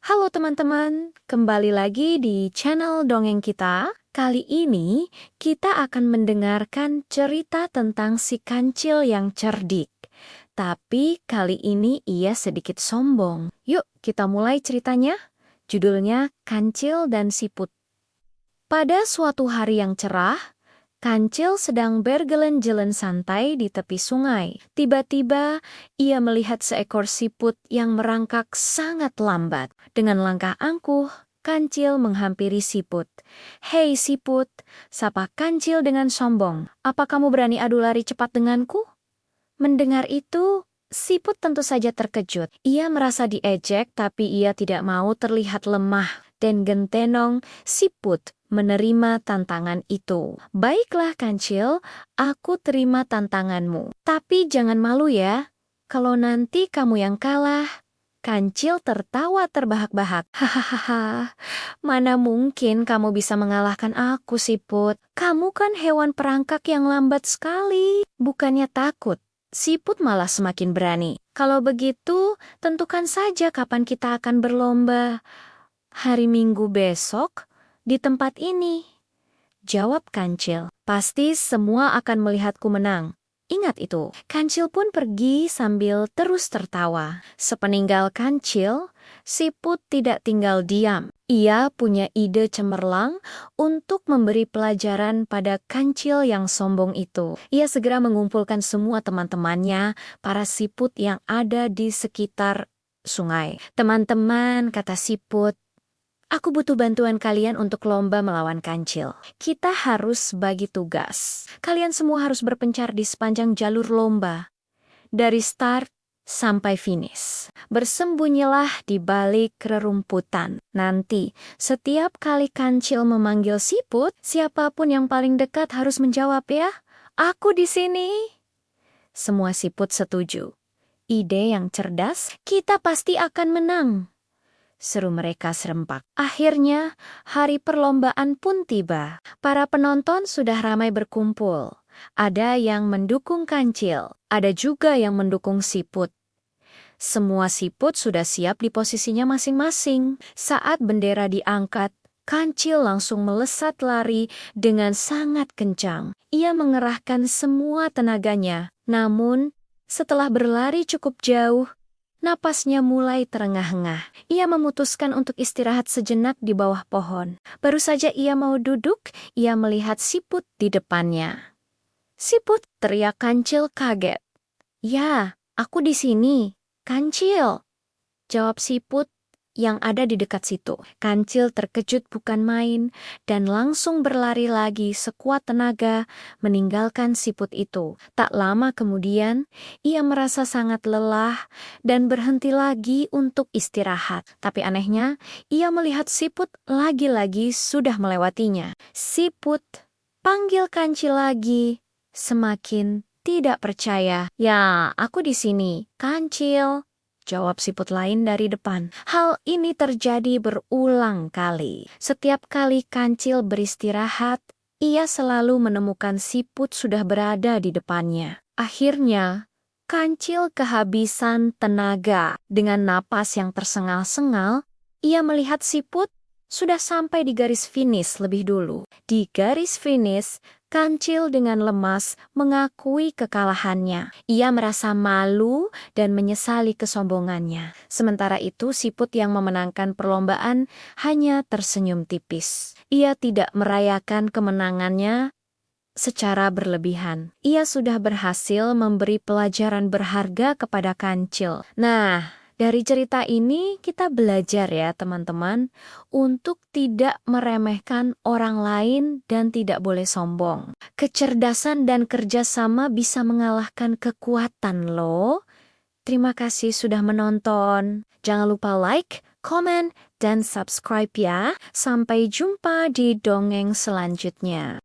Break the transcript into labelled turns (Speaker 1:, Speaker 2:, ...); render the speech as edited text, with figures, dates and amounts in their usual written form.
Speaker 1: Halo teman-teman, kembali lagi di channel Dongeng kita. Kali ini kita akan mendengarkan cerita tentang si kancil yang cerdik. Tapi kali ini ia sedikit sombong. Yuk kita mulai ceritanya. Judulnya Kancil dan Siput. Pada suatu hari yang cerah, Kancil sedang berjalan-jalan santai di tepi sungai. Tiba-tiba, ia melihat seekor siput yang merangkak sangat lambat. Dengan langkah angkuh, Kancil menghampiri siput. "Hei siput," sapa Kancil dengan sombong. "Apa kamu berani adu lari cepat denganku?" Mendengar itu, siput tentu saja terkejut. Ia merasa diejek, tapi ia tidak mau terlihat lemah. Dan gentenong, siput menerima tantangan itu. "Baiklah Kancil, aku terima tantanganmu. Tapi jangan malu ya, kalau nanti kamu yang kalah." Kancil tertawa terbahak-bahak. "Hahaha, mana mungkin kamu bisa mengalahkan aku, siput. Kamu kan hewan perangkak yang lambat sekali." Bukannya takut, siput malah semakin berani. "Kalau begitu, tentukan saja kapan kita akan berlomba." "Hari Minggu besok, di tempat ini," jawab Kancil. "Pasti semua akan melihatku menang. Ingat itu." Kancil pun pergi sambil terus tertawa. Sepeninggal Kancil, siput tidak tinggal diam. Ia punya ide cemerlang untuk memberi pelajaran pada Kancil yang sombong itu. Ia segera mengumpulkan semua teman-temannya, para siput yang ada di sekitar sungai. "Teman-teman," kata siput, "aku butuh bantuan kalian untuk lomba melawan Kancil. Kita harus bagi tugas. Kalian semua harus berpencar di sepanjang jalur lomba, dari start sampai finish. Bersembunyilah di balik rerumputan. Nanti, setiap kali Kancil memanggil siput, siapapun yang paling dekat harus menjawab ya, 'Aku di sini.'" Semua siput setuju. "Ide yang cerdas, kita pasti akan menang," seru mereka serempak. Akhirnya, hari perlombaan pun tiba. Para penonton sudah ramai berkumpul. Ada yang mendukung Kancil, ada juga yang mendukung siput. Semua siput sudah siap di posisinya masing-masing. Saat bendera diangkat, Kancil langsung melesat lari dengan sangat kencang. Ia mengerahkan semua tenaganya. Namun, setelah berlari cukup jauh, napasnya mulai terengah-engah. Ia memutuskan untuk istirahat sejenak di bawah pohon. Baru saja ia mau duduk, ia melihat siput di depannya. "Siput!" teriak Kancil kaget. "Ya, aku di sini, Kancil," jawab siput yang ada di dekat situ. Kancil terkejut bukan main dan langsung berlari lagi sekuat tenaga meninggalkan siput itu. Tak lama kemudian, ia merasa sangat lelah dan berhenti lagi untuk istirahat. Tapi anehnya, ia melihat siput lagi-lagi sudah melewatinya. "Siput!" panggil Kancil lagi, semakin tidak percaya. "Ya, aku di sini, Kancil," jawab siput lain dari depan. Hal ini terjadi berulang kali. Setiap kali Kancil beristirahat, ia selalu menemukan siput sudah berada di depannya. Akhirnya, Kancil kehabisan tenaga. Dengan napas yang tersengal-sengal, ia melihat siput sudah sampai di garis finish lebih dulu. Di garis finish, Kancil dengan lemas mengakui kekalahannya. Ia merasa malu dan menyesali kesombongannya. Sementara itu, siput yang memenangkan perlombaan hanya tersenyum tipis. Ia tidak merayakan kemenangannya secara berlebihan. Ia sudah berhasil memberi pelajaran berharga kepada Kancil. Nah, dari cerita ini kita belajar ya teman-teman, untuk tidak meremehkan orang lain dan tidak boleh sombong. Kecerdasan dan kerjasama bisa mengalahkan kekuatan loh. Terima kasih sudah menonton. Jangan lupa like, komen, dan subscribe ya. Sampai jumpa di dongeng selanjutnya.